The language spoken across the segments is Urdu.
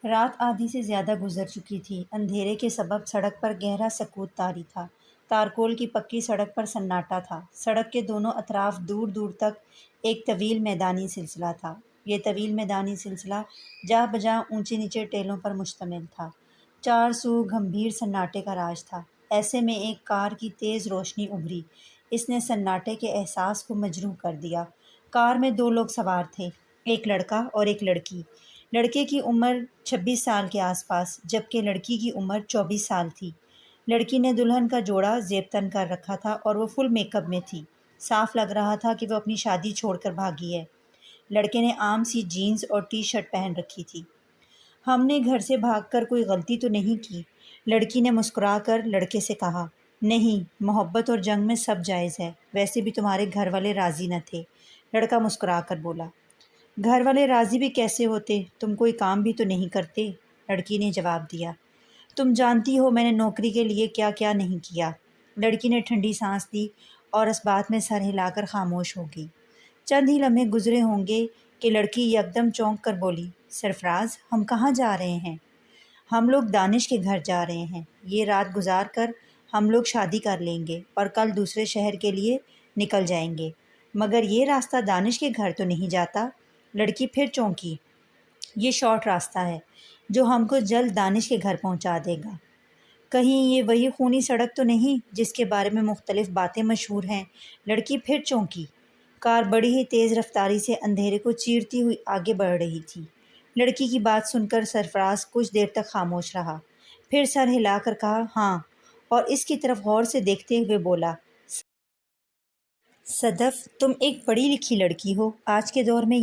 رات آدھی سے زیادہ گزر چکی تھی۔ اندھیرے کے سبب سڑک پر گہرا سکوت طاری تھا۔ تارکول کی پکی سڑک پر سناٹا تھا۔ سڑک کے دونوں اطراف دور دور تک ایک طویل میدانی سلسلہ تھا۔ یہ طویل میدانی سلسلہ جا بجا اونچے نیچے ٹیلوں پر مشتمل تھا۔ چار سو گمبھیر سناٹے کا راج تھا۔ ایسے میں ایک کار کی تیز روشنی ابھری۔ اس نے سناٹے کے احساس کو مجروح کر دیا۔ کار میں دو لوگ سوار تھے، ایک لڑکا اور ایک لڑکی۔ لڑکے کی عمر 26 سال کے آس پاس جبکہ لڑکی کی عمر 24 سال تھی۔ لڑکی نے دلہن کا جوڑا زیب تن کر رکھا تھا اور وہ فل میک اپ میں تھی۔ صاف لگ رہا تھا کہ وہ اپنی شادی چھوڑ کر بھاگی ہے۔ لڑکے نے عام سی جینز اور ٹی شرٹ پہن رکھی تھی۔ ہم نے گھر سے بھاگ کر کوئی غلطی تو نہیں کی؟ لڑکی نے مسکرا کر لڑکے سے کہا۔ نہیں، محبت اور جنگ میں سب جائز ہے۔ ویسے بھی تمہارے گھر والے راضی نہ تھے۔ لڑکا مسکرا کر بولا۔ گھر والے راضی بھی کیسے ہوتے؟ تم کوئی کام بھی تو نہیں کرتے؟ لڑکی نے جواب دیا۔ تم جانتی ہو میں نے نوکری کے لیے کیا کیا نہیں کیا۔ لڑکی نے ٹھنڈی سانس لی اور اس بات میں سر ہلا کر خاموش ہو گئی۔ چند ہی لمحے گزرے ہوں گے کہ لڑکی یکدم چونک کر بولی، سرفراز، ہم کہاں جا رہے ہیں؟ ہم لوگ دانش کے گھر جا رہے ہیں۔ یہ رات گزار کر ہم لوگ شادی کر لیں گے اور کل دوسرے شہر کے لیے نکل جائیں گے۔ مگر یہ راستہ دانش کے گھر تو نہیں جاتا؟ لڑکی پھر چونکی۔ یہ شارٹ راستہ ہے جو ہم کو جلد دانش کے گھر پہنچا دے گا۔ کہیں یہ وہی خونی سڑک تو نہیں جس کے بارے میں مختلف باتیں مشہور ہیں؟ لڑکی پھر چونکی۔ کار بڑی ہی تیز رفتاری سے اندھیرے کو چیرتی ہوئی آگے بڑھ رہی تھی۔ لڑکی کی بات سن کر سرفراز کچھ دیر تک خاموش رہا، پھر سر ہلا کر کہا ہاں، اور اس کی طرف غور سے دیکھتے ہوئے بولا، صدف، تم ایک پڑھی لکھی لڑکی ہو۔ آج کے دور میں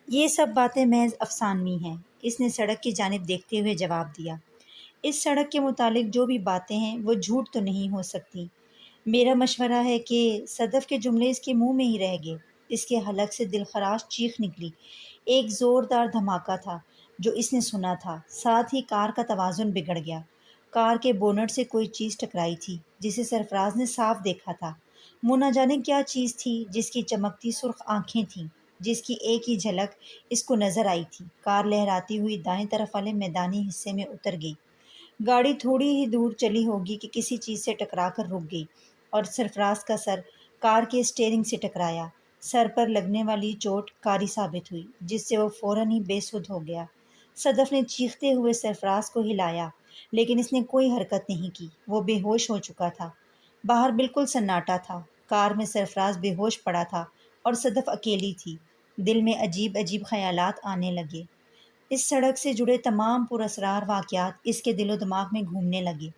یہ سب باتیں محض افسانوی ہیں۔ اس نے سڑک کی جانب دیکھتے ہوئے جواب دیا۔ اس سڑک کے متعلق جو بھی باتیں ہیں وہ جھوٹ تو نہیں ہو سکتی۔ میرا مشورہ ہے کہ صدف کے جملے اس کے منہ میں ہی رہ گئے۔ اس کے حلق سے دلخراش چیخ نکلی۔ ایک زوردار دھماکہ تھا جو اس نے سنا تھا، ساتھ ہی کار کا توازن بگڑ گیا۔ کار کے بونٹ سے کوئی چیز ٹکرائی تھی جسے سرفراز نے صاف دیکھا تھا۔ وہ نہ جانے کیا چیز تھی جس کی چمکتی سرخ آنکھیں تھیں، جس کی ایک ہی جھلک اس کو نظر آئی تھی۔ کار لہراتی ہوئی دائیں طرف والے میدانی حصے میں اتر گئی۔ گاڑی تھوڑی ہی دور چلی ہوگی کہ کسی چیز سے ٹکرا کر رک گئی اور سرفراز کا سر کار کے اسٹیئرنگ سے ٹکرایا۔ سر پر لگنے والی چوٹ کاری ثابت ہوئی جس سے وہ فوراً ہی بے سدھ ہو گیا۔ صدف نے چیختے ہوئے سرفراز کو ہلایا لیکن اس نے کوئی حرکت نہیں کی۔ وہ بے ہوش ہو چکا تھا۔ باہر بالکل سناٹا تھا۔ کار میں سرفراز بے ہوش پڑا تھا اور صدف اکیلی تھی۔ دل میں عجیب عجیب خیالات آنے لگے۔ اس سڑک سے جڑے تمام پراسرار واقعات اس کے دل و دماغ میں گھومنے لگے۔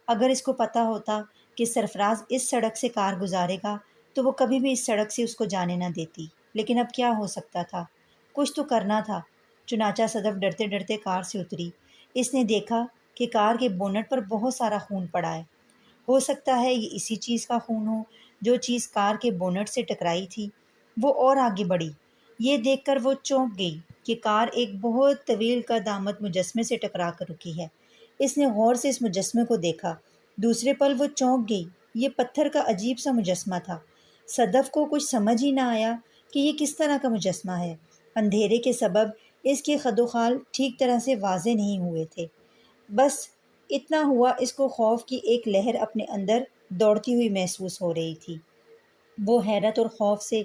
اگر اس کو پتہ ہوتا کہ سرفراز اس سڑک سے کار گزارے گا تو وہ کبھی بھی اس سڑک سے اس کو جانے نہ دیتی۔ لیکن اب کیا ہو سکتا تھا؟ کچھ تو کرنا تھا۔ چنانچہ صدف ڈرتے ڈرتے کار سے اتری۔ اس نے دیکھا کہ کار کے بونٹ پر بہت سارا خون پڑا ہے۔ ہو سکتا ہے یہ اسی چیز کا خون ہو جو چیز کار کے بونٹ سے ٹکرائی تھی۔ وہ اور آگے بڑھی۔ یہ دیکھ کر وہ چونک گئی کہ کار ایک بہت طویل قد آمد مجسمے سے ٹکرا کر رکی ہے۔ اس نے غور سے اس مجسمے کو دیکھا۔ دوسرے پل وہ چونک گئی۔ یہ پتھر کا عجیب سا مجسمہ تھا۔ صدف کو کچھ سمجھ ہی نہ آیا کہ یہ کس طرح کا مجسمہ ہے۔ اندھیرے کے سبب اس کے خد و خال ٹھیک طرح سے واضح نہیں ہوئے تھے۔ بس اتنا ہوا، اس کو خوف کی ایک لہر اپنے اندر دوڑتی ہوئی محسوس ہو رہی تھی۔ وہ حیرت اور خوف سے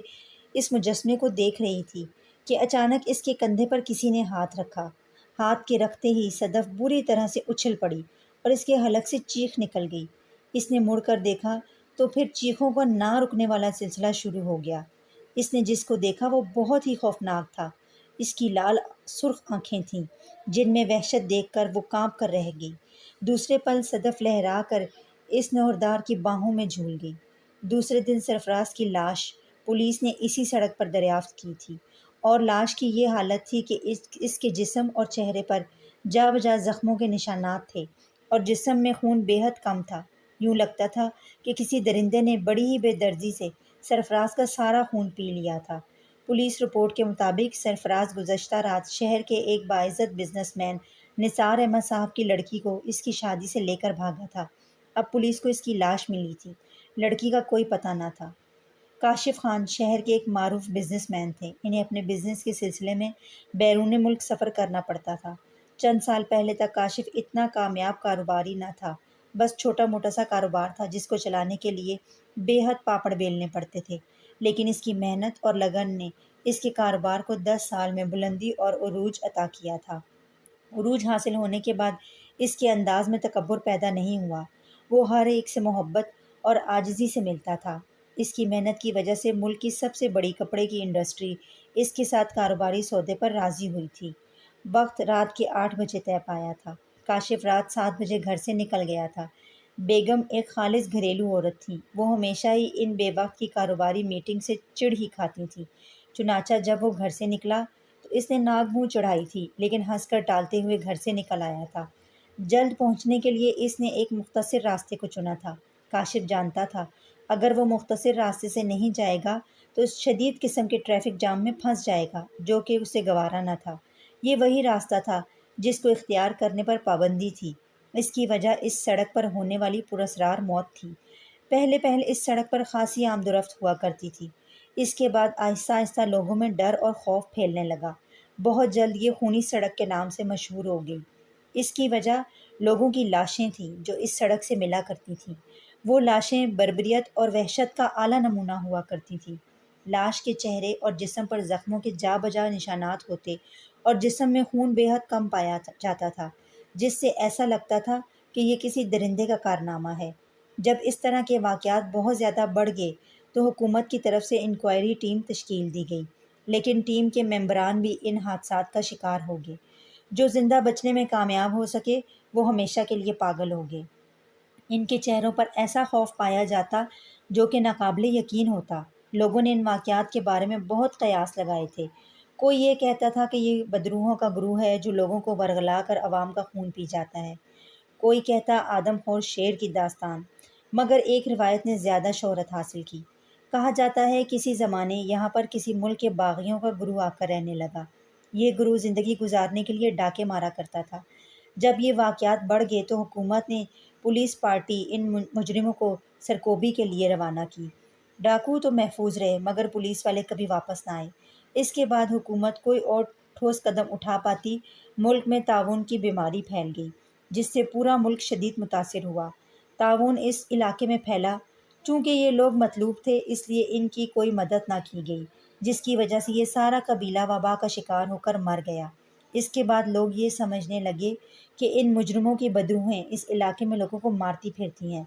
اس مجسمے کو دیکھ رہی تھی کہ اچانک اس کے کندھے پر کسی نے ہاتھ رکھا۔ ہاتھ کے رکھتے ہی صدف بری طرح سے اچھل پڑی اور اس کے حلق سے چیخ نکل گئی۔ اس نے مڑ کر دیکھا تو پھر چیخوں کا نہ رکنے والا سلسلہ شروع ہو گیا۔ اس نے جس کو دیکھا وہ بہت ہی خوفناک تھا۔ اس کی لال سرخ آنکھیں تھیں جن میں وحشت دیکھ کر وہ کانپ کر رہ گئی۔ دوسرے پل صدف لہرا کر اس نوردار کی باہوں میں جھول گئی۔ دوسرے دن سرفراز کی لاش پولیس نے اسی سڑک پر دریافت کی تھی اور لاش کی یہ حالت تھی کہ اس کے جسم اور چہرے پر جا بجا زخموں کے نشانات تھے اور جسم میں خون بے حد کم تھا۔ یوں لگتا تھا کہ کسی درندے نے بڑی ہی بے دردی سے سرفراز کا سارا خون پی لیا تھا۔ پولیس رپورٹ کے مطابق سرفراز گزشتہ رات شہر کے ایک باعزت بزنس مین نثار احمد صاحب کی لڑکی کو اس کی شادی سے لے کر بھاگا تھا۔ اب پولیس کو اس کی لاش ملی تھی۔ لڑکی کا کوئی پتہ نہ تھا۔ کاشف خان شہر کے ایک معروف بزنس مین تھے۔ انہیں اپنے بزنس کے سلسلے میں بیرون ملک سفر کرنا پڑتا تھا۔ چند سال پہلے تک کاشف اتنا کامیاب کاروباری نہ تھا، بس چھوٹا موٹا سا کاروبار تھا جس کو چلانے کے لیے بے حد پاپڑ بیلنے پڑتے تھے، لیکن اس کی محنت اور لگن نے اس کے کاروبار کو 10 سال میں بلندی اور عروج عطا کیا تھا۔ عروج حاصل ہونے کے بعد اس کے انداز میں تکبر پیدا نہیں ہوا، وہ ہر ایک سے محبت اور عاجزی سے ملتا تھا۔ اس کی محنت کی وجہ سے ملک کی سب سے بڑی کپڑے کی انڈسٹری اس کے ساتھ کاروباری سودے پر راضی ہوئی تھی۔ وقت رات کے 8 بجے طے پایا تھا۔ کاشف رات 7 بجے گھر سے نکل گیا تھا۔ بیگم ایک خالص گھریلو عورت تھی، وہ ہمیشہ ہی ان بے وقت کی کاروباری میٹنگ سے چڑ ہی کھاتی تھی۔ چنانچہ جب وہ گھر سے نکلا تو اس نے ناک منہ چڑھائی تھی، لیکن ہنس کر ٹالتے ہوئے گھر سے نکل آیا تھا۔ جلد پہنچنے کے لیے اس نے ایک مختصر راستے کو چنا تھا۔ کاشف جانتا تھا اگر وہ مختصر راستے سے نہیں جائے گا تو اس شدید قسم کے ٹریفک جام میں پھنس جائے گا جو کہ اسے گوارا نہ تھا۔ یہ وہی راستہ تھا جس کو اختیار کرنے پر پابندی تھی۔ اس کی وجہ اس سڑک پر ہونے والی پراسرار موت تھی۔ پہلے اس سڑک پر خاصی آمد و رفت ہوا کرتی تھی۔ اس کے بعد آہستہ آہستہ لوگوں میں ڈر اور خوف پھیلنے لگا۔ بہت جلد یہ خونی سڑک کے نام سے مشہور ہو گئی۔ اس کی وجہ لوگوں کی لاشیں تھیں جو اس سڑک سے ملا کرتی تھیں۔ وہ لاشیں بربریت اور وحشت کا اعلیٰ نمونہ ہوا کرتی تھیں۔ لاش کے چہرے اور جسم پر زخموں کے جا بجا نشانات ہوتے اور جسم میں خون بے حد کم پایا جاتا تھا، جس سے ایسا لگتا تھا کہ یہ کسی درندے کا کارنامہ ہے۔ جب اس طرح کے واقعات بہت زیادہ بڑھ گئے تو حکومت کی طرف سے انکوائری ٹیم تشکیل دی گئی، لیکن ٹیم کے ممبران بھی ان حادثات کا شکار ہو گئے۔ جو زندہ بچنے میں کامیاب ہو سکے وہ ہمیشہ کے لیے پاگل ہو گئے۔ ان کے چہروں پر ایسا خوف پایا جاتا جو کہ ناقابل یقین ہوتا۔ لوگوں نے ان واقعات کے بارے میں بہت قیاس لگائے تھے۔ کوئی یہ کہتا تھا کہ یہ بدروحوں کا گروہ ہے جو لوگوں کو ورغلا کر عوام کا خون پی جاتا ہے، کوئی کہتا آدم خور شیر کی داستان، مگر ایک روایت نے زیادہ شہرت حاصل کی۔ کہا جاتا ہے کسی زمانے یہاں پر کسی ملک کے باغیوں کا گروہ آ کر رہنے لگا۔ یہ گروہ زندگی گزارنے کے لیے ڈاکے مارا کرتا تھا۔ جب یہ واقعات بڑھ گئے تو حکومت نے پولیس پارٹی ان مجرموں کو سرکوبی کے لیے روانہ کی۔ ڈاکو تو محفوظ رہے مگر پولیس والے کبھی واپس نہ آئے۔ اس کے بعد حکومت کوئی اور ٹھوس قدم اٹھا پاتی، ملک میں طاعون کی بیماری پھیل گئی جس سے پورا ملک شدید متاثر ہوا۔ طاعون اس علاقے میں پھیلا۔ چونکہ یہ لوگ مطلوب تھے اس لیے ان کی کوئی مدد نہ کی گئی، جس کی وجہ سے یہ سارا قبیلہ وبا کا شکار ہو کر مر گیا۔ اس کے بعد لوگ یہ سمجھنے لگے کہ ان مجرموں کی بدروحیں اس علاقے میں لوگوں کو مارتی پھرتی ہیں۔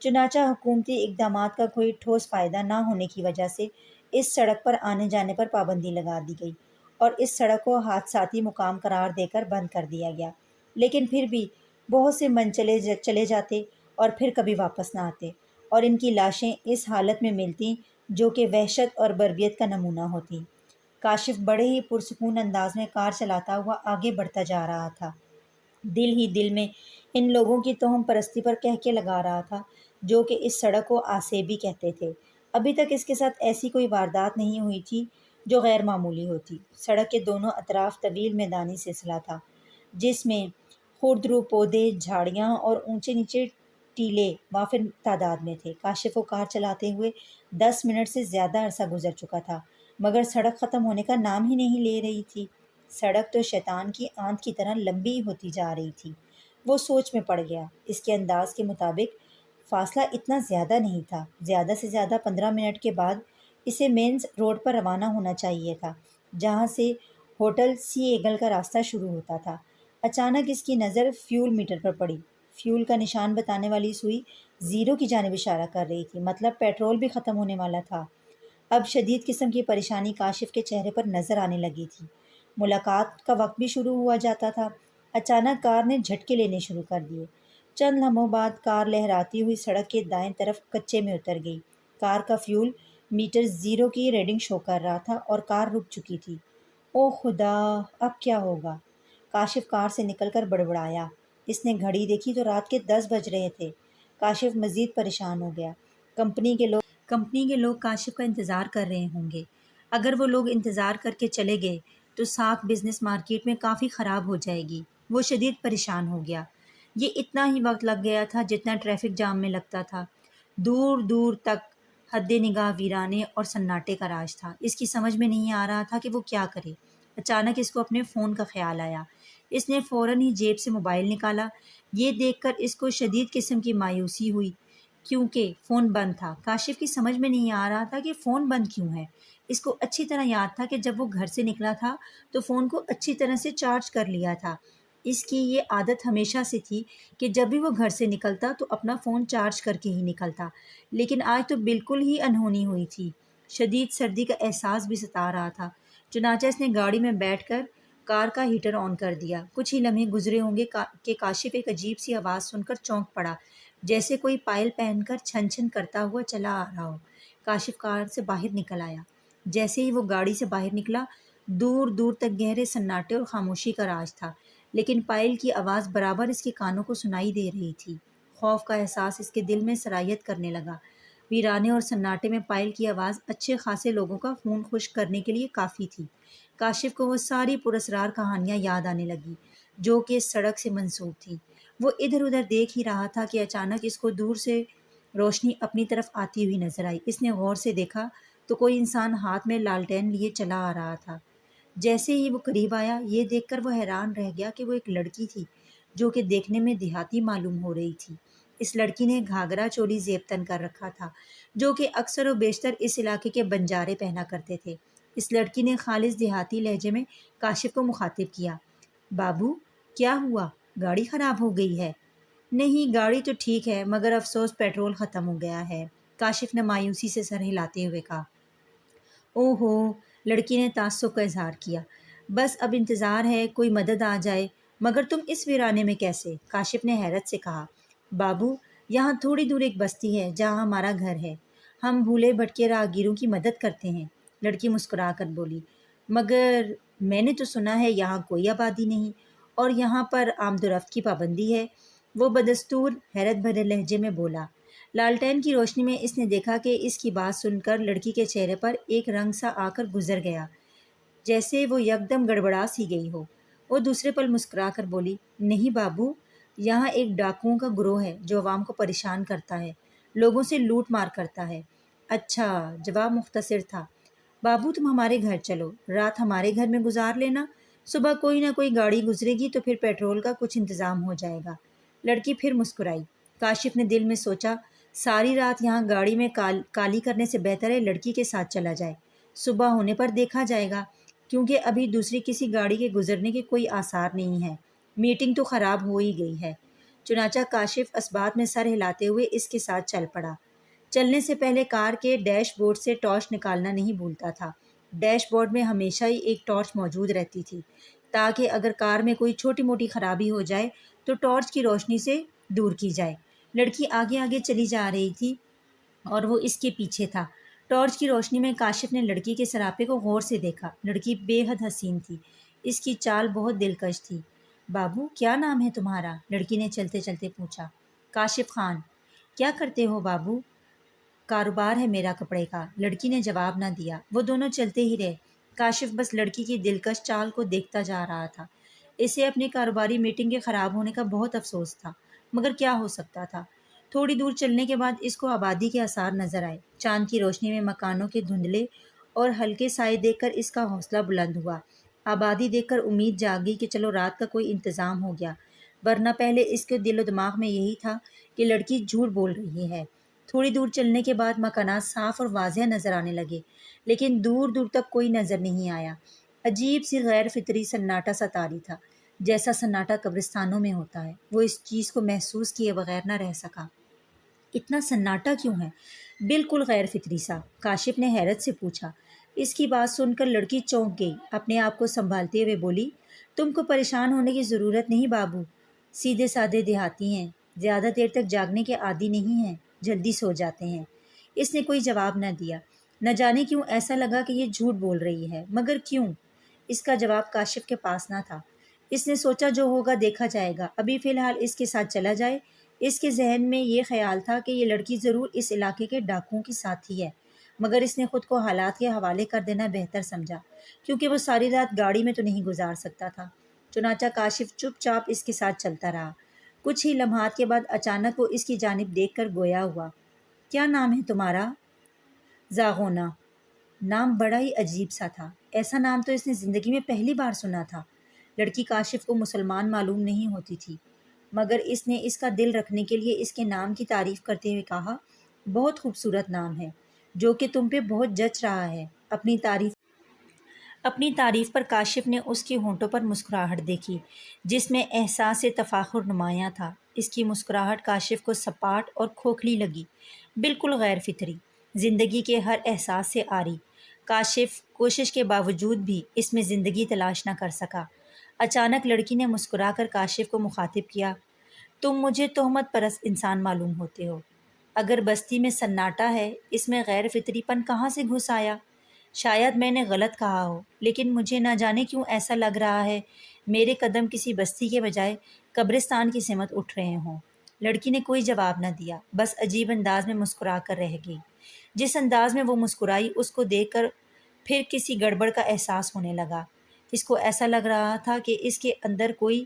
چنانچہ حکومتی اقدامات کا کوئی ٹھوس فائدہ نہ ہونے کی وجہ سے اس سڑک پر آنے جانے پر پابندی لگا دی گئی اور اس سڑک کو حادثاتی مقام قرار دے کر بند کر دیا گیا۔ لیکن پھر بھی بہت سے من چلے جاتے اور پھر کبھی واپس نہ آتے اور ان کی لاشیں اس حالت میں ملتیں جو کہ وحشت اور بربریت کا نمونہ ہوتی۔ کاشف بڑے ہی پرسکون انداز میں کار چلاتا ہوا آگے بڑھتا جا رہا تھا، دل ہی دل میں ان لوگوں کی توہم پرستی پر کہکے لگا رہا تھا جو کہ اس سڑک کو آسیبی کہتے تھے۔ ابھی تک اس کے ساتھ ایسی کوئی واردات نہیں ہوئی تھی جو غیر معمولی ہوتی۔ سڑک کے دونوں اطراف طویل میدانی سلسلہ تھا جس میں خوردرو پودے، جھاڑیاں اور اونچے نیچے ٹیلے وافر تعداد میں تھے۔ کاشف کو کار چلاتے ہوئے 10 منٹ سے زیادہ عرصہ گزر چکا تھا مگر سڑک ختم ہونے کا نام ہی نہیں لے رہی تھی۔ سڑک تو شیطان کی آنت کی طرح لمبی ہوتی جا رہی تھی۔ وہ سوچ میں پڑ گیا۔ اس کے انداز کے مطابق فاصلہ اتنا زیادہ نہیں تھا، زیادہ سے زیادہ 15 منٹ کے بعد اسے مینز روڈ پر روانہ ہونا چاہیے تھا جہاں سے ہوٹل سی ایگل کا راستہ شروع ہوتا تھا۔ اچانک اس کی نظر فیول میٹر پر پڑی۔ فیول کا نشان بتانے والی سوئی زیرو کی جانب اشارہ کر رہی تھی، مطلب پیٹرول بھی ختم ہونے والا تھا۔ اب شدید قسم کی پریشانی کاشف کے چہرے پر نظر آنے لگی تھی۔ ملاقات کا وقت بھی شروع ہوا جاتا تھا۔ اچانک کار نے جھٹکے لینے شروع کر دیے۔ چند لمحوں بعد کار لہراتی ہوئی سڑک کے دائیں طرف کچے میں اتر گئی۔ کار کا فیول میٹر زیرو کی ریڈنگ شو کر رہا تھا اور کار رک چکی تھی۔ او خدا، اب کیا ہوگا؟ کاشف کار سے نکل کر بڑبڑایا۔ اس نے گھڑی دیکھی تو رات کے 10 بج رہے تھے۔ کاشف مزید پریشان ہو گیا۔ کمپنی کے لوگ کاشف کا انتظار کر رہے ہوں گے۔ اگر وہ لوگ انتظار کر کے چلے گئے تو ساکھ بزنس مارکیٹ میں کافی خراب ہو جائے گی۔ وہ شدید پریشان ہو گیا۔ یہ اتنا ہی وقت لگ گیا تھا جتنا ٹریفک جام میں لگتا تھا۔ دور دور تک حد نگاہ ویرانے اور سناٹے کا راج تھا۔ اس کی سمجھ میں نہیں آ رہا تھا کہ وہ کیا کرے۔ اچانک اس کو اپنے فون کا خیال آیا۔ اس نے فوراً ہی جیب سے موبائل نکالا۔ یہ دیکھ کر اس کو شدید قسم کی مایوسی ہوئی کیونکہ فون بند تھا۔ کاشف کی سمجھ میں نہیں آ رہا تھا کہ فون بند کیوں ہے۔ اس کو اچھی طرح یاد تھا کہ جب وہ گھر سے نکلا تھا تو فون کو اچھی طرح سے چارج کر لیا تھا۔ اس کی یہ عادت ہمیشہ سے تھی کہ جب بھی وہ گھر سے نکلتا تو اپنا فون چارج کر کے ہی نکلتا، لیکن آج تو بالکل ہی انہونی ہوئی تھی۔ شدید سردی کا احساس بھی ستا رہا تھا۔ چنانچہ اس نے گاڑی میں بیٹھ کر کار کا ہیٹر آن کر دیا۔ کچھ ہی لمحے گزرے ہوں گے کہ کاشف ایک عجیب سی آواز سن کر چونک پڑا، جیسے کوئی پائل پہن کر چھن چھن کرتا ہوا چلا آ رہا ہو۔ کاشف کار سے باہر نکل آیا۔ جیسے ہی وہ گاڑی سے باہر نکلا، دور دور تک گہرے سناٹے اور خاموشی کا راج تھا، لیکن پائل کی آواز برابر اس کے کانوں کو سنائی دے رہی تھی۔ خوف کا احساس اس کے دل میں سرایت کرنے لگا۔ ویرانے اور سناٹے میں پائل کی آواز اچھے خاصے لوگوں کا خون خشک کرنے کے لیے کافی تھی۔ کاشف کو وہ ساری پراسرار کہانیاں یاد آنے لگی جو کہ اس سڑک سے منسوب تھیں۔ وہ ادھر ادھر دیکھ ہی رہا تھا کہ اچانک اس کو دور سے روشنی اپنی طرف آتی ہوئی نظر آئی۔ اس نے غور سے دیکھا تو کوئی انسان ہاتھ میں لالٹین لیے چلا آ رہا تھا۔ جیسے ہی وہ قریب آیا، یہ دیکھ کر وہ حیران رہ گیا کہ وہ ایک لڑکی تھی جو کہ دیکھنے میں دیہاتی معلوم ہو رہی تھی۔ اس لڑکی نے گھاگرا چولی زیب تن کر رکھا تھا جو کہ اکثر و بیشتر اس علاقے کے بنجارے پہنا کرتے تھے۔ اس لڑکی نے خالص دیہاتی لہجے میں کاشف کو مخاطب کیا۔ بابو، کیا ہوا؟ گاڑی خراب ہو گئی ہے؟ نہیں، گاڑی تو ٹھیک ہے، مگر افسوس پیٹرول ختم ہو گیا ہے، کاشف نے مایوسی سے سر ہلاتے ہوئے کہا۔ اوہ ہو، لڑکی نے تعصب کا اظہار کیا۔ بس اب انتظار ہے کوئی مدد آ جائے۔ مگر تم اس ویرانے میں کیسے؟ کاشف نے حیرت سے کہا۔ بابو، یہاں تھوڑی دور ایک بستی ہے جہاں ہمارا گھر ہے، ہم بھولے بھٹکے راہگیروں کی مدد کرتے ہیں، لڑکی مسکرا کر بولی۔ مگر میں نے تو سنا ہے یہاں کوئی آبادی نہیں اور یہاں پر آمد و رفت کی پابندی ہے، وہ بدستور حیرت بھرے لہجے میں بولا۔ لالٹین کی روشنی میں اس نے دیکھا کہ اس کی بات سن کر لڑکی کے چہرے پر ایک رنگ سا آ کر گزر گیا، جیسے وہ یکدم گڑبڑا سی گئی ہو۔ وہ دوسرے پل مسکرا کر بولی، نہیں بابو، یہاں ایک ڈاکوؤں کا گروہ ہے جو عوام کو پریشان کرتا ہے، لوگوں سے لوٹ مار کرتا ہے۔ اچھا، جواب مختصر تھا۔ بابو، تم ہمارے گھر چلو، رات ہمارے گھر میں گزار لینا، صبح کوئی نہ کوئی گاڑی گزرے گی تو پھر پیٹرول کا کچھ انتظام ہو جائے گا۔ لڑکی پھر مسکرائی۔ کاشف نے دل میں سوچا، ساری رات یہاں گاڑی میں کالی کرنے سے بہتر ہے لڑکی کے ساتھ چلا جائے، صبح ہونے پر دیکھا جائے گا، کیونکہ ابھی دوسری کسی گاڑی کے گزرنے کے کوئی آثار نہیں ہے۔ میٹنگ تو خراب ہو ہی گئی ہے۔ چنانچہ کاشف اسبات میں سر ہلاتے ہوئے اس کے ساتھ چل پڑا۔ چلنے سے پہلے کار کے ڈیش بورڈ سے ٹارچ نکالنا نہیں بھولتا تھا۔ ڈیش بورڈ میں ہمیشہ ہی ایک ٹارچ موجود رہتی تھی تاکہ اگر کار میں کوئی چھوٹی موٹی خرابی ہو جائے تو ٹارچ کی روشنی سے دور کی جائے۔ لڑکی آگے آگے چلی جا رہی تھی اور وہ اس کے پیچھے تھا۔ ٹارچ کی روشنی میں کاشف نے لڑکی کے سراپے کو غور سے دیکھا۔ لڑکی بے حد حسین تھی، اس کی چال بہت دلکش تھی۔ بابو، کیا نام ہے تمہارا؟ لڑکی نے چلتے چلتے پوچھا۔ کاشف خان۔ کیا کرتے ہو بابو؟ کاروبار ہے میرا کپڑے کا، لڑکی نے جواب نہ دیا۔ وہ دونوں چلتے ہی رہے۔ کاشف بس لڑکی کی دلکش چال کو دیکھتا جا رہا تھا۔ اسے اپنی کاروباری میٹنگ کے خراب ہونے کا بہت افسوس تھا، مگر کیا ہو سکتا تھا۔ تھوڑی دور چلنے کے بعد اس کو آبادی کے آثار نظر آئے۔ چاند کی روشنی میں مکانوں کے دھندلے اور ہلکے سائے دیکھ کر اس کا حوصلہ بلند ہوا۔ آبادی دیکھ کر امید جاگی کہ چلو رات کا کوئی انتظام ہو گیا، ورنہ پہلے اس کے دل و دماغ میں یہی تھا کہ لڑکی جھوٹ بول رہی ہے۔ تھوڑی دور چلنے کے بعد مکانات صاف اور واضح نظر آنے لگے، لیکن دور دور تک کوئی نظر نہیں آیا۔ عجیب سی غیر فطری سناٹا سا طاری تھا، جیسا سناٹا قبرستانوں میں ہوتا ہے۔ وہ اس چیز کو محسوس کیے بغیر نہ رہ سکا۔ اتنا سناٹا کیوں ہے؟ بالکل غیر فطری سا، کاشف نے حیرت سے پوچھا۔ اس کی بات سن کر لڑکی چونک گئی۔ اپنے آپ کو سنبھالتے ہوئے بولی، تم کو پریشان ہونے کی ضرورت نہیں بابو، سیدھے سادے دیہاتی ہیں، زیادہ دیر تک جاگنے کے عادی نہیں ہیں، جلدی سو جاتے ہیں۔ اس نے کوئی جواب نہ دیا۔ نہ جانے کیوں ایسا لگا کہ یہ جھوٹ بول رہی ہے، مگر کیوں؟ اس کا جواب کاشف کے پاس نہ تھا۔ اس نے سوچا جو ہوگا دیکھا جائے گا، ابھی فی الحال اس کے ساتھ چلا جائے۔ اس کے ذہن میں یہ خیال تھا کہ یہ لڑکی ضرور اس علاقے کے ڈاکوؤں کی ساتھی ہے، مگر اس نے خود کو حالات کے حوالے کر دینا بہتر سمجھا، کیونکہ وہ ساری رات گاڑی میں تو نہیں گزار سکتا تھا۔ چنانچہ کاشف چپ چاپ اس کے ساتھ چلتا رہا۔ کچھ ہی لمحات کے بعد اچانک وہ اس کی جانب دیکھ کر گویا ہوا۔ کیا نام ہے تمہارا؟ زاغونا نام بڑا ہی عجیب سا تھا، ایسا نام تو اس نے زندگی میں پہلی بار سنا تھا۔ لڑکی کاشف کو مسلمان معلوم نہیں ہوتی تھی، مگر اس نے اس کا دل رکھنے کے لیے اس کے نام کی تعریف کرتے ہوئے کہا، بہت خوبصورت نام ہے جو کہ تم پہ بہت جچ رہا ہے۔ اپنی تعریف پر کاشف نے اس کی ہونٹوں پر مسکراہٹ دیکھی جس میں احساس تفاخر نمایاں تھا۔ اس کی مسکراہٹ کاشف کو سپاٹ اور کھوکھلی لگی، بالکل غیر فطری، زندگی کے ہر احساس سے عاری۔ کاشف کوشش کے باوجود بھی اس میں زندگی تلاش نہ کر سکا۔ اچانک لڑکی نے مسکرا کر کاشف کو مخاطب کیا، تم مجھے تہمت پرست انسان معلوم ہوتے ہو۔ اگر بستی میں سناٹا ہے، اس میں غیر فطری پن کہاں سے گھس آیا؟ شاید میں نے غلط کہا ہو، لیکن مجھے نہ جانے کیوں ایسا لگ رہا ہے میرے قدم کسی بستی کے بجائے قبرستان کی سمت اٹھ رہے ہوں۔ لڑکی نے کوئی جواب نہ دیا، بس عجیب انداز میں مسکرا کر رہ گئی۔ جس انداز میں وہ مسکرائی اس کو دیکھ کر پھر کسی گڑبڑ کا احساس ہونے لگا۔ اس کو ایسا لگ رہا تھا کہ اس کے اندر کوئی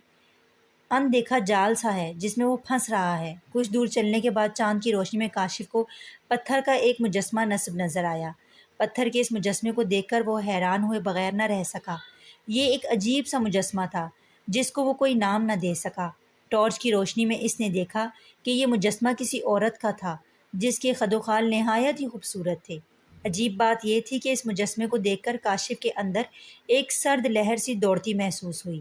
اندیکھا جال سا ہے جس میں وہ پھنس رہا ہے۔ کچھ دور چلنے کے بعد چاند کی روشنی میں کاشف کو پتھر کا ایک مجسمہ نصب نظر آیا۔ پتھر کے اس مجسمے کو دیکھ کر وہ حیران ہوئے بغیر نہ رہ سکا۔ یہ ایک عجیب سا مجسمہ تھا جس کو وہ کوئی نام نہ دے سکا۔ ٹارچ کی روشنی میں اس نے دیکھا کہ یہ مجسمہ کسی عورت کا تھا جس کے خد و خال نہایت ہی خوبصورت تھے۔ عجیب بات یہ تھی کہ اس مجسمے کو دیکھ کر کاشف کے اندر ایک سرد لہر سی دوڑتی محسوس ہوئی۔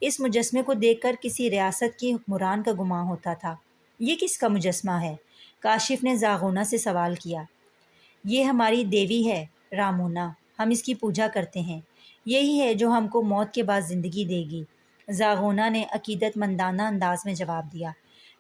اس مجسمے کو دیکھ کر کسی ریاست کی حکمران کا گمان ہوتا تھا۔ یہ کس کا مجسمہ ہے؟ کاشف نے زاغونا سے سوال کیا۔ یہ ہماری دیوی ہے رامونا، ہم اس کی پوجا کرتے ہیں، یہی ہے جو ہم کو موت کے بعد زندگی دے گی، زاغونا نے عقیدت مندانہ انداز میں جواب دیا۔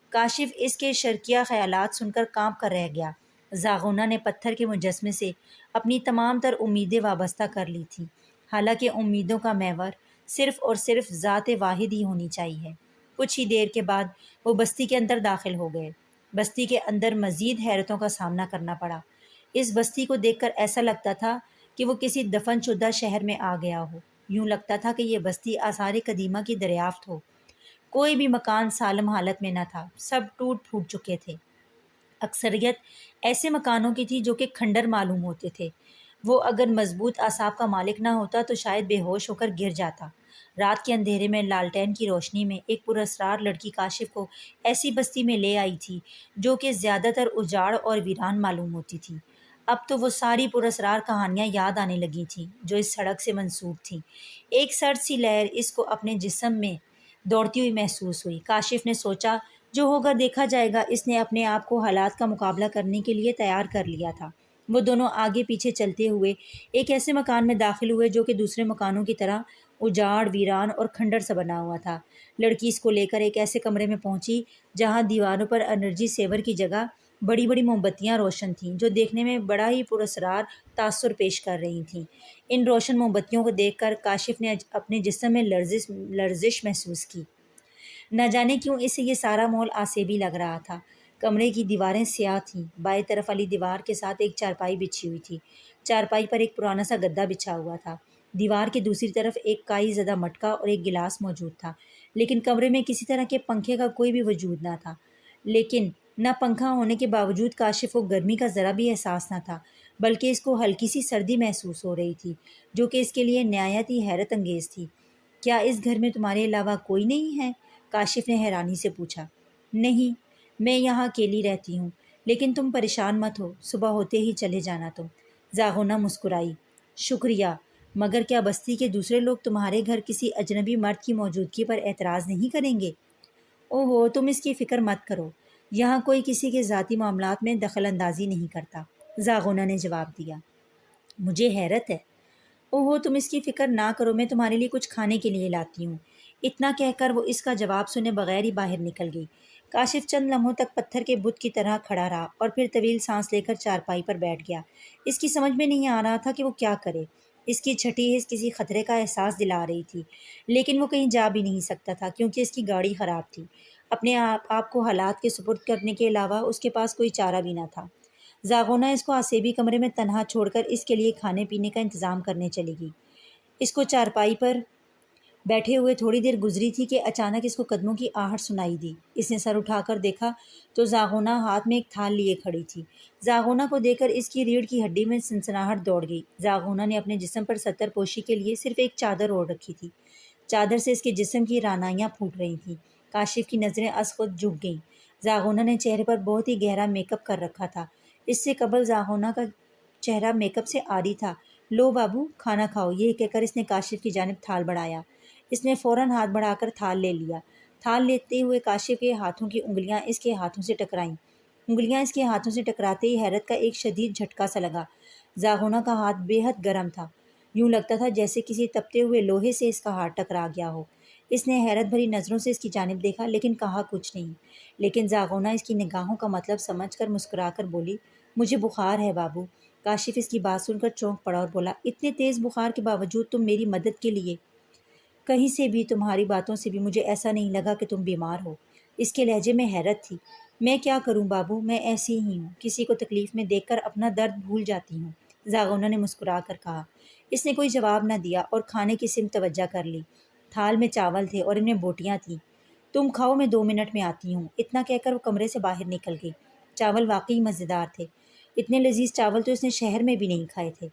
کاشف اس کے شرکیہ خیالات سن کر کانپ کر رہ گیا۔ زاغونا نے پتھر کے مجسمے سے اپنی تمام تر امیدیں وابستہ کر لی تھیں، حالانکہ امیدوں کا محور صرف اور صرف ذات واحد ہی ہونی چاہیے۔ کچھ ہی دیر کے بعد وہ بستی کے اندر داخل ہو گئے۔ بستی کے اندر مزید حیرتوں کا سامنا کرنا پڑا۔ اس بستی کو دیکھ کر ایسا لگتا تھا کہ وہ کسی دفن شدہ شہر میں آ گیا ہو۔ یوں لگتا تھا کہ یہ بستی آثار قدیمہ کی دریافت ہو۔ کوئی بھی مکان سالم حالت میں نہ تھا، سب ٹوٹ پھوٹ چکے تھے۔ اکثریت ایسے مکانوں کی تھی جو کہ کھنڈر معلوم ہوتے تھے۔ وہ اگر مضبوط اعصاب کا مالک نہ ہوتا تو شاید بے ہوش ہو کر گر جاتا۔ رات کے اندھیرے میں لالٹین کی روشنی میں ایک پراسرار لڑکی کاشف کو ایسی بستی میں لے آئی تھی جو کہ زیادہ تر اجاڑ اور ویران معلوم ہوتی تھی۔ اب تو وہ ساری پراسرار کہانیاں یاد آنے لگی تھیں جو اس سڑک سے منسوب تھیں۔ ایک سرد سی لہر اس کو اپنے جسم میں دوڑتی ہوئی محسوس ہوئی۔ کاشف نے سوچا، جو ہوگا دیکھا جائے گا۔ اس نے اپنے آپ کو حالات کا مقابلہ کرنے کے لیے تیار کر لیا تھا۔ وہ دونوں آگے پیچھے چلتے ہوئے ایک ایسے مکان میں داخل ہوئے جو کہ دوسرے مکانوں کی طرح اجاڑ، ویران اور کھنڈر سا بنا ہوا تھا۔ لڑکی اس کو لے کر ایک ایسے کمرے میں پہنچی جہاں دیواروں پر انرجی سیور کی جگہ بڑی بڑی موم بتیاں روشن تھیں جو دیکھنے میں بڑا ہی پراسرار تاثر پیش کر رہی تھیں۔ ان روشن موم بتیوں کو دیکھ کر کاشف نے اپنے جسم میں لرزش محسوس کی۔ نہ جانے کیوں اسے یہ سارا ماحول آسیبی لگ رہا تھا۔ کمرے کی دیواریں سیاہ تھیں۔ بائیں طرف والی دیوار کے ساتھ ایک چارپائی بچھی ہوئی تھی۔ چارپائی پر ایک پرانا سا گدا بچھا ہوا تھا۔ دیوار کی دوسری طرف ایک کائی زدہ مٹکا اور ایک گلاس موجود تھا، لیکن کمرے میں کسی طرح کے پنکھے کا کوئی بھی وجود نہ تھا۔ لیکن نہ پنکھا ہونے کے باوجود کاشف کو گرمی کا ذرا بھی احساس نہ تھا، بلکہ اس کو ہلکی سی سردی محسوس ہو رہی تھی جو کہ اس کے لیے نہایت ہی حیرت انگیز تھی۔ کیا اس گھر میں تمہارے علاوہ کوئی نہیں ہے؟ کاشف نے حیرانی سے پوچھا۔ نہیں، میں یہاں اکیلی رہتی ہوں، لیکن تم پریشان مت ہو، صبح ہوتے ہی چلے جانا تم۔ زاغونا مسکرائی۔ شکریہ، مگر کیا بستی کے دوسرے لوگ تمہارے گھر کسی اجنبی مرد کی موجودگی پر اعتراض نہیں کریں گے؟ اوہو، تم اس کی فکر مت کرو، یہاں کوئی کسی کے ذاتی معاملات میں دخل اندازی نہیں کرتا، زاغونا نے جواب دیا۔ مجھے حیرت ہے۔ اوہو، تم اس کی فکر نہ کرو، میں تمہارے لیے کچھ کھانے کے لیے لاتی ہوں۔ اتنا کہہ کر وہ اس کا جواب سنے بغیر ہی باہر نکل گئی۔ کاشف چند لمحوں تک پتھر کے بت کی طرح کھڑا رہا اور پھر طویل سانس لے کر چارپائی پر بیٹھ گیا۔ اس کی سمجھ میں نہیں آ رہا تھا کہ وہ کیا کرے۔ اس کی چھٹی حس کسی خطرے کا احساس دلا رہی تھی، لیکن وہ کہیں جا بھی نہیں سکتا تھا کیونکہ اس کی گاڑی خراب تھی۔ اپنے آپ کو حالات کے سپرد کرنے کے علاوہ اس کے پاس کوئی چارہ بھی نہ تھا۔ زاغونا اس کو آسیبی کمرے میں تنہا چھوڑ کر اس کے لیے کھانے پینے کا انتظام کرنے چلی گئی۔ اس کو چارپائی پر بیٹھے ہوئے تھوڑی دیر گزری تھی کہ اچانک اس کو قدموں کی آہٹ سنائی دی۔ اس نے سر اٹھا کر دیکھا تو زاغونہ ہاتھ میں ایک تھال لیے کھڑی تھی۔ زاغونہ کو دیکھ کر اس کی ریڑھ کی ہڈی میں سنسناہٹ دوڑ گئی۔ زاغونہ نے اپنے جسم پر ستر پوشی کے لیے صرف ایک چادر اوڑھ رکھی تھی۔ چادر سے اس کے جسم کی رعنائیاں پھوٹ رہی تھیں۔ کاشف کی نظریں از خود جھک گئیں۔ زاغونہ نے چہرے پر بہت ہی گہرا میک اپ کر رکھا تھا۔ اس سے قبل زاغونہ کا چہرہ میک اپ سے عاری تھا۔ لو بابو، کھانا کھاؤ، یہ کہہ کر اس نے کاشف کی جانب تھال بڑھایا۔ اس نے فوراً ہاتھ بڑھا کر تھال لے لیا۔ تھال لیتے ہوئے کاشف کے ہاتھوں کی انگلیاں اس کے ہاتھوں سے ٹکرائیں۔ انگلیاں اس کے ہاتھوں سے ٹکراتے ہی حیرت کا ایک شدید جھٹکا سا لگا۔ زاغونہ کا ہاتھ بے حد گرم تھا۔ یوں لگتا تھا جیسے کسی تپتے ہوئے لوہے سے اس کا ہاتھ ٹکرا گیا ہو۔ اس نے حیرت بھری نظروں سے اس کی جانب دیکھا لیکن کہا کچھ نہیں۔ لیکن زاغونہ اس کی نگاہوں کا مطلب سمجھ کر مسکرا کر بولی، مجھے بخار ہے بابو۔ کاشف اس کی بات سن کر چونک پڑا اور بولا، اتنے تیز بخار کے باوجود تم میری مدد کے لیے؟ کہیں سے بھی، تمہاری باتوں سے بھی مجھے ایسا نہیں لگا کہ تم بیمار ہو۔ اس کے لہجے میں حیرت تھی۔ میں کیا کروں بابو، میں ایسی ہی ہوں، کسی کو تکلیف میں دیکھ کر اپنا درد بھول جاتی ہوں، زاغونہ نے مسکرا کر کہا۔ اس نے کوئی جواب نہ دیا اور کھانے کی سمت توجہ کر لی۔ تھال میں چاول تھے اور ان میں بوٹیاں تھیں۔ تم کھاؤ، میں 2 منٹ میں آتی ہوں، اتنا کہہ کر وہ کمرے سے باہر نکل گئی۔ چاول واقعی مزیدار تھے۔ اتنے لذیذ چاول تو اس نے شہر میں بھی نہیں کھائے تھے۔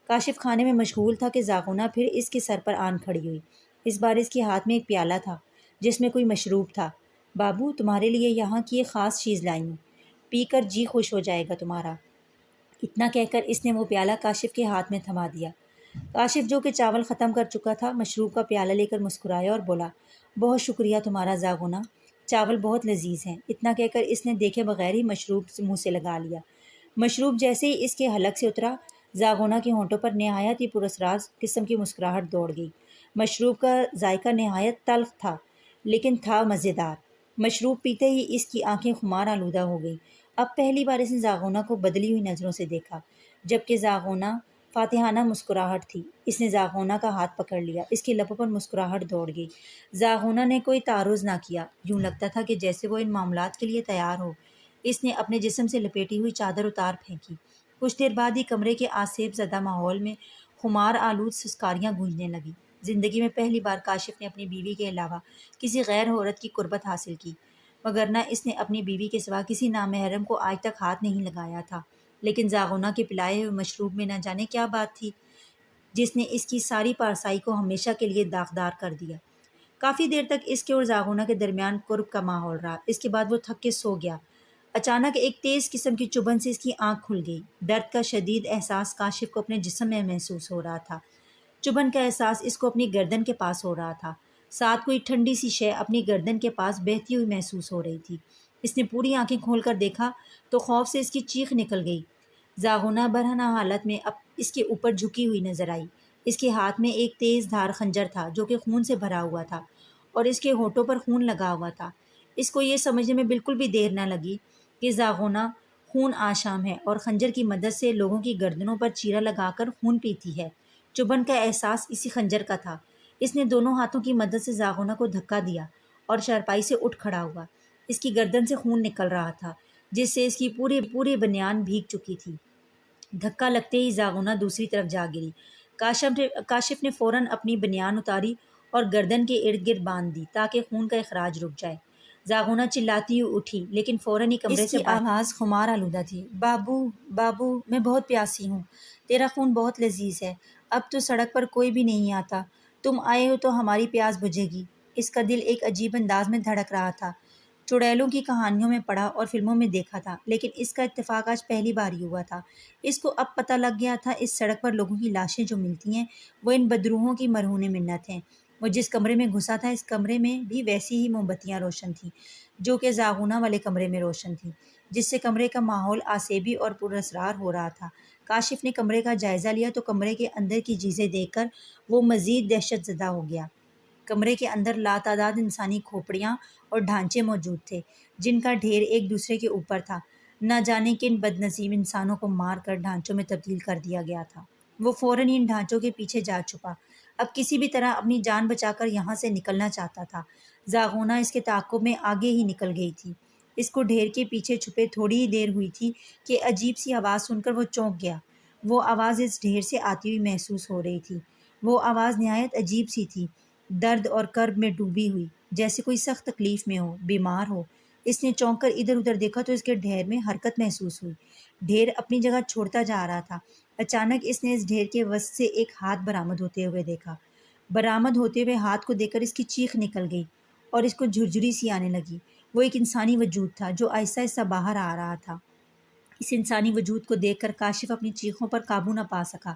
کاشف کھانے میں مشغول تھا کہ زاغونہ پھر اس کے سر پر آن کھڑی ہوئی۔ اس بار اس کے ہاتھ میں ایک پیالہ تھا جس میں کوئی مشروب تھا۔ بابو، تمہارے لیے یہاں کی ایک خاص چیز لائی ہوں، پی کر جی خوش ہو جائے گا تمہارا۔ اتنا کہہ کر اس نے وہ پیالہ کاشف کے ہاتھ میں تھما دیا۔ کاشف جو کہ چاول ختم کر چکا تھا، مشروب کا پیالہ لے کر مسکرایا اور بولا، بہت شکریہ تمہارا زاغونہ، چاول بہت لذیذ ہیں۔ اتنا کہہ کر اس نے دیکھے بغیر ہی مشروب منہ سے لگا لیا۔ مشروب جیسے ہی اس کے حلق سے اترا، زاغونہ کے ہونٹوں پر نہایت ہی پراسرار قسم کی مسکراہٹ دوڑ گئی۔ مشروب کا ذائقہ نہایت تلخ تھا لیکن تھا مزیدار۔ مشروب پیتے ہی اس کی آنکھیں خمار آلودہ ہو گئیں۔ اب پہلی بار اس نے زاغونہ کو بدلی ہوئی نظروں سے دیکھا، جبکہ زاغونہ فاتحانہ مسکراہٹ تھی۔ اس نے زاغونہ کا ہاتھ پکڑ لیا۔ اس کے لبوں پر مسکراہٹ دوڑ گئی۔ زاغونہ نے کوئی تعارض نہ کیا۔ یوں لگتا تھا کہ جیسے وہ ان معاملات کے لیے تیار ہو۔ اس نے اپنے جسم سے لپیٹی ہوئی چادر اتار پھینکی۔ کچھ دیر بعد ہی کمرے کے آسیب زدہ ماحول میں خمار آلود سسکاریاں گونجنے لگیں۔ زندگی میں پہلی بار کاشف نے اپنی بیوی کے علاوہ کسی غیر عورت کی قربت حاصل کی، وگرنہ اس نے اپنی بیوی کے سوا کسی نامحرم کو آج تک ہاتھ نہیں لگایا تھا۔ لیکن زاغونہ کے پلائے ہوئے مشروب میں نہ جانے کیا بات تھی جس نے اس کی ساری پارسائی کو ہمیشہ کے لیے داغدار کر دیا۔ کافی دیر تک اس کے اور زاغونہ کے درمیان قرب کا ماحول رہا۔ اس کے بعد وہ تھک کے سو گیا۔ اچانک ایک تیز قسم کی چبھن سے اس کی آنکھ کھل گئی۔ درد کا شدید احساس کاشف کو اپنے جسم میں محسوس ہو رہا تھا۔ چبھن کا احساس اس کو اپنی گردن کے پاس ہو رہا تھا۔ ساتھ کوئی ٹھنڈی سی شے اپنی گردن کے پاس بہتی ہوئی محسوس ہو رہی تھی۔ اس نے پوری آنکھیں کھول کر دیکھا تو خوف سے اس کی چیخ نکل گئی۔ زاغونہ برہنہ حالت میں اب اس کے اوپر جھکی ہوئی نظر آئی۔ اس کے ہاتھ میں ایک تیز دھار خنجر تھا جو کہ خون سے بھرا ہوا تھا اور اس کے ہونٹوں پر خون لگا ہوا تھا۔ اس کو یہ سمجھنے میں بالکل بھی دیر نہ لگی کہ زاغونہ خون آشام ہے اور خنجر کی مدد سے لوگوں کی گردنوں پر چیرا لگا کر خون پیتی ہے۔ چبھن کا احساس اسی خنجر کا تھا۔ اس نے دونوں ہاتھوں کی مدد سے زاغونہ کو دھکا دیا اور چارپائی سے اٹھ کھڑا ہوا۔ اس کی گردن سے خون نکل رہا تھا جس سے اس کی پوری بنیان بھیگ چکی تھی۔ دھکا لگتے ہی زاغونہ دوسری طرف جا گری۔ کاشف نے فوراً اپنی بنیان اتاری اور گردن کے ارد گرد باندھ دی تاکہ خون کا اخراج رک جائے۔ زاغونہ چلاتی ہوئی اٹھی لیکن فوراً ہی کمرے سے آواز خمار آلودہ تھی، بابو، بابو، میں بہت پیاسی ہوں، تیرا خون بہت لذیذ ہے، اب تو سڑک پر کوئی بھی نہیں آتا، تم آئے ہو تو ہماری پیاس بجھے گی۔ اس کا دل ایک عجیب انداز میں دھڑک رہا تھا۔ چڑیلوں کی کہانیوں میں پڑھا اور فلموں میں دیکھا تھا لیکن اس کا اتفاق آج پہلی بار ہی ہوا تھا۔ اس کو اب پتہ لگ گیا تھا اس سڑک پر لوگوں کی لاشیں جو ملتی ہیں وہ ان بدروحوں کی مرہون منت ہیں۔ وہ جس کمرے میں گھسا تھا اس کمرے میں بھی ویسی ہی موم بتیاں روشن تھیں جو کہ زاغونہ والے کمرے میں روشن تھیں، جس سے کمرے کا ماحول آسیبی اور پراسرار ہو رہا تھا۔ کاشف نے کمرے کا جائزہ لیا تو کمرے کے اندر کی چیزیں دیکھ کر وہ مزید دہشت زدہ ہو گیا۔ کمرے کے اندر لاتعداد انسانی کھوپڑیاں اور ڈھانچے موجود تھے جن کا ڈھیر ایک دوسرے کے اوپر تھا۔ نہ جانے کن بدنصیب انسانوں کو مار کر ڈھانچوں میں تبدیل کر دیا گیا تھا۔ وہ فوراً ان ڈھانچوں کے پیچھے جا چھپا، اب کسی بھی طرح اپنی جان بچا کر یہاں سے نکلنا چاہتا تھا۔ زاغونہ اس کے تعاقب میں آگے ہی نکل گئی تھی۔ اس کو ڈھیر کے پیچھے چھپے تھوڑی ہی دیر ہوئی تھی کہ عجیب سی آواز سن کر وہ چونک گیا۔ وہ آواز اس ڈھیر سے آتی ہوئی محسوس ہو رہی تھی۔ وہ آواز نہایت عجیب سی تھی۔ درد اور کرب میں ڈوبی ہوئی، جیسے کوئی سخت تکلیف میں ہو، بیمار ہو۔ اس نے چونک کر ادھر ادھر دیکھا تو اس کے ڈھیر میں حرکت محسوس ہوئی۔ ڈھیر اپنی جگہ چھوڑتا جا رہا تھا۔ اچانک اس نے اس ڈھیر کے وسط سے ایک ہاتھ برآمد ہوتے ہوئے دیکھا۔ برآمد ہوتے ہوئے ہاتھ کو دیکھ کر اس کی چیخ نکل گئی اور اس کو جھرجھری سی آنے لگی۔ وہ ایک انسانی وجود تھا جو آہستہ آہستہ باہر آ رہا تھا۔ اس انسانی وجود کو دیکھ کر کاشف اپنی چیخوں پر قابو نہ پا سکا۔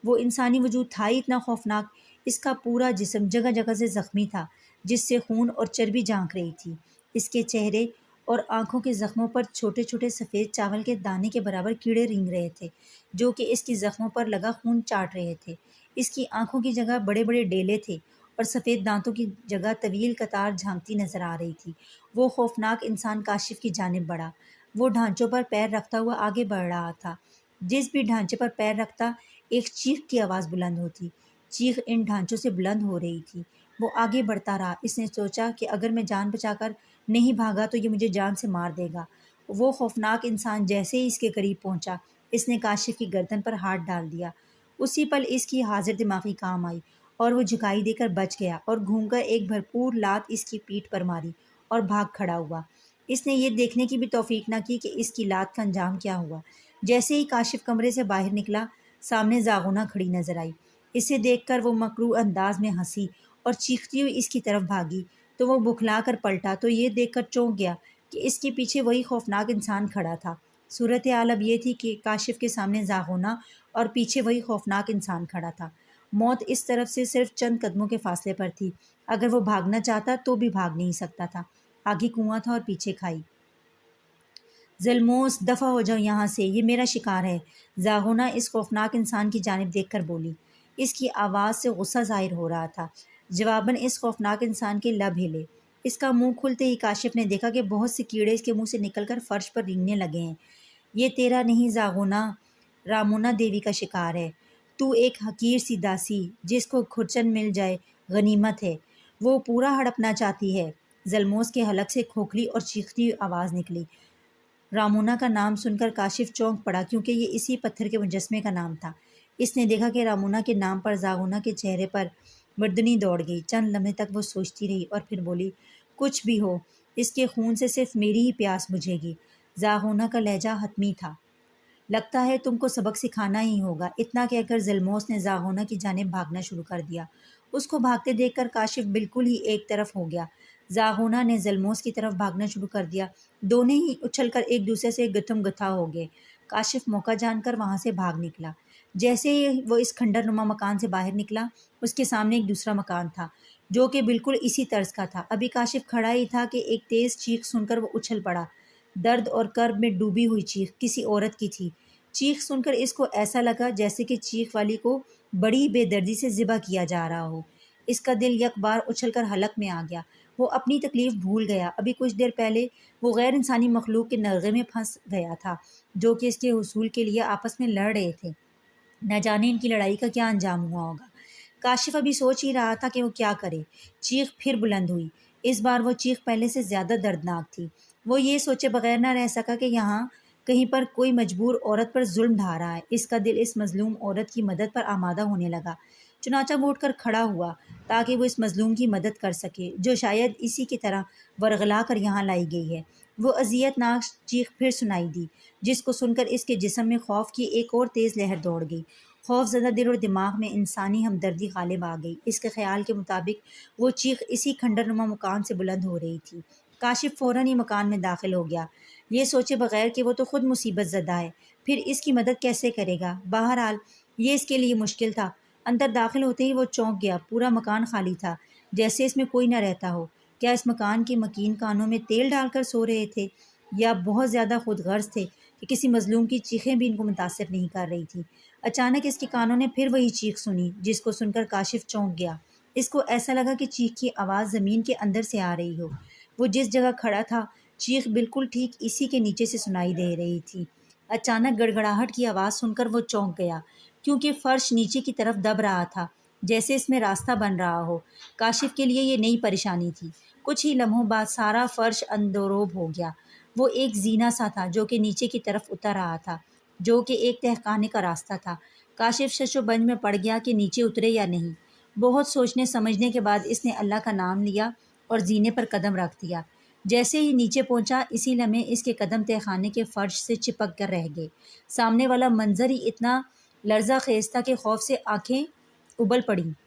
وہ انسانی وجود تھا ہی اتنا خوفناک، اس کا پورا جسم جگہ جگہ سے زخمی تھا، جس سے خون اور چربی جھانک رہی تھی۔ اس کے چہرے اور آنکھوں کے زخموں پر چھوٹے چھوٹے سفید چاول کے دانے کے برابر کیڑے رینگ رہے تھے، جو کہ اس کی زخموں پر لگا خون چاٹ رہے تھے۔ اس کی آنکھوں کی جگہ بڑے بڑے ڈیلے تھے اور سفید دانتوں کی جگہ طویل قطار جھانکتی نظر آ رہی تھی۔ وہ خوفناک انسان کاشف کی جانب بڑھا۔ وہ ڈھانچوں پر پیر رکھتا ہوا آگے بڑھ رہا تھا۔ جس بھی ڈھانچے پر پیر رکھتا ایک چیخ کی آواز بلند ہوتی۔ چیخ ان ڈھانچوں سے بلند ہو رہی تھی۔ وہ آگے بڑھتا رہا۔ اس نے سوچا کہ اگر میں جان بچا کر نہیں بھاگا تو یہ مجھے جان سے مار دے گا۔ وہ خوفناک انسان جیسے ہی اس کے قریب پہنچا، اس نے کاشف کی گردن پر ہاتھ ڈال دیا۔ اسی پل اس کی حاضر دماغی کام آئی اور وہ جھکائی دے کر بچ گیا اور گھوم کر ایک بھرپور لات اس کی پیٹھ پر ماری اور بھاگ کھڑا ہوا۔ اس نے یہ دیکھنے کی بھی توفیق نہ کی کہ اس کی لات کا انجام کیا ہوا۔ جیسے ہی کاشف کمرے سے باہر نکلا، سامنے زاغونہ کھڑی نظر آئی۔ اسے دیکھ کر وہ مکروہ انداز میں ہنسی اور چیختی ہوئی اس کی طرف بھاگی تو وہ بکھلا کر پلٹا تو یہ دیکھ کر چونک گیا کہ اس کے پیچھے وہی خوفناک انسان کھڑا تھا۔ صورتحال اب یہ تھی کہ کاشف کے سامنے زاغونہ اور پیچھے وہی خوفناک انسان کھڑا تھا۔ موت اس طرف سے صرف چند قدموں کے فاصلے پر تھی۔ اگر وہ بھاگنا چاہتا تو بھی بھاگ نہیں سکتا تھا۔ آگے کنواں تھا اور پیچھے کھائی۔ ظلموس، دفع ہو جاؤ یہاں سے، یہ میرا شکار ہے، زاغونہ اس خوفناک انسان کی جانب دیکھ کر بولی۔ اس کی آواز سے غصہ ظاہر ہو رہا تھا۔ جواباً اس خوفناک انسان کے لب ہلے۔ اس کا منہ کھلتے ہی کاشف نے دیکھا کہ بہت سے کیڑے اس کے منہ سے نکل کر فرش پر رینگنے لگے ہیں۔ یہ تیرا نہیں زاغونہ، رامونا دیوی کا شکار ہے۔ تو ایک حقیر سی داسی جس کو کھرچن مل جائے غنیمت ہے، وہ پورا ہڑپنا چاہتی ہے۔ ظلموس کے حلق سے کھوکھلی اور چیختی ہوئی آواز نکلی۔ رامونا کا نام سن کر کاشف چونک پڑا، کیونکہ یہ اسی پتھر کے مجسمے کا نام تھا۔ اس نے دیکھا کہ رامونا کے نام پر زاغونہ کے چہرے پر مردنی دوڑ گئی۔ چند لمحے تک وہ سوچتی رہی اور پھر بولی، کچھ بھی ہو، اس کے خون سے صرف میری ہی پیاس بجھے گی۔ زاغونہ کا لہجہ حتمی تھا۔ لگتا ہے تم کو سبق سکھانا ہی ہوگا۔ اتنا کہہ کر ظلموس نے زاغونہ کی جانب بھاگنا شروع کر دیا۔ اس کو بھاگتے دیکھ کر کاشف بالکل ہی ایک طرف ہو گیا۔ زاغونہ نے ظلموس کی طرف بھاگنا شروع کر دیا۔ دونوں ہی اچھل کر ایک دوسرے سے گتھم گتھا ہو گئے۔ کاشف موقع جان کر وہاں سے بھاگ نکلا۔ جیسے ہی وہ اس کھنڈر نما مکان سے باہر نکلا، اس کے سامنے ایک دوسرا مکان تھا جو کہ بالکل اسی طرز کا تھا۔ ابھی کاشف کھڑا ہی تھا کہ ایک تیز چیخ سن کر وہ اچھل پڑا۔ درد اور کرب میں ڈوبی ہوئی چیخ کسی عورت کی تھی۔ چیخ سن کر اس کو ایسا لگا جیسے کہ چیخ والی کو بڑی بے دردی سے ذبح کیا جا رہا ہو۔ اس کا دل یک بار اچھل کر حلق میں آ گیا۔ وہ اپنی تکلیف بھول گیا۔ ابھی کچھ دیر پہلے وہ غیر انسانی مخلوق کے نرغے میں پھنس گیا تھا جو کہ اس کے حصول کے لیے آپس میں لڑ رہے تھے۔ نہ جانے ان کی لڑائی کا کیا انجام ہوا ہوگا۔ کاشف ابھی سوچ ہی رہا تھا کہ وہ کیا کرے۔ چیخ پھر بلند ہوئی۔ اس بار وہ چیخ پہلے سے زیادہ دردناک تھی۔ وہ یہ سوچے بغیر نہ رہ سکا کہ یہاں کہیں پر کوئی مجبور عورت پر ظلم ڈھا رہا ہے۔ اس کا دل اس مظلوم عورت کی مدد پر آمادہ ہونے لگا۔ چنانچہ وہ اٹھ کر کھڑا ہوا تاکہ وہ اس مظلوم کی مدد کر سکے جو شاید اسی کی طرح ورغلا کر یہاں لائی گئی ہے۔ وہ اذیت ناک چیخ پھر سنائی دی، جس کو سن کر اس کے جسم میں خوف کی ایک اور تیز لہر دوڑ گئی۔ خوف زدہ دل اور دماغ میں انسانی ہمدردی غالب آ گئی۔ اس کے خیال کے مطابق وہ چیخ اسی کھنڈر نما مکان سے بلند ہو رہی تھی۔ کاشف فوراً ہی مکان میں داخل ہو گیا، یہ سوچے بغیر کہ وہ تو خود مصیبت زدہ ہے، پھر اس کی مدد کیسے کرے گا۔ بہرحال یہ اس کے لیے مشکل تھا۔ اندر داخل ہوتے ہی وہ چونک گیا۔ پورا مکان خالی تھا، جیسے اس میں کوئی نہ رہتا ہو۔ کیا اس مکان کے مکین کانوں میں تیل ڈال کر سو رہے تھے، یا بہت زیادہ خود غرض تھے کہ کسی مظلوم کی چیخیں بھی ان کو متاثر نہیں کر رہی تھی۔ اچانک اس کے کانوں نے پھر وہی چیخ سنی، جس کو سن کر کاشف چونک گیا۔ اس کو ایسا لگا کہ چیخ کی آواز زمین کے اندر سے آ رہی ہو۔ وہ جس جگہ کھڑا تھا، چیخ بالکل ٹھیک اسی کے نیچے سے سنائی دے رہی تھی۔ اچانک گڑگڑاہٹ کی آواز سن کر وہ چونک گیا، کیونکہ فرش نیچے کی طرف دب رہا تھا، جیسے اس میں راستہ بن رہا ہو۔ کاشف کے لیے یہ نئی پریشانی تھی۔ کچھ ہی لمحوں بعد سارا فرش اندروب ہو گیا۔ وہ ایک زینہ سا تھا جو کہ نیچے کی طرف اتر رہا تھا، جو کہ ایک تہخانے کا راستہ تھا۔ کاشف شش و بنج میں پڑ گیا کہ نیچے اترے یا نہیں۔ بہت سوچنے سمجھنے کے بعد اس نے اللہ کا نام لیا اور زینے پر قدم رکھ دیا۔ جیسے ہی نیچے پہنچا اسی لمحے اس کے قدم تہ خانے کے فرش سے چپک کر رہ گئے۔ سامنے والا منظر ہی اتنا لرزہ خیز تھا کہ خوف سے آنکھیں ابل پڑیں۔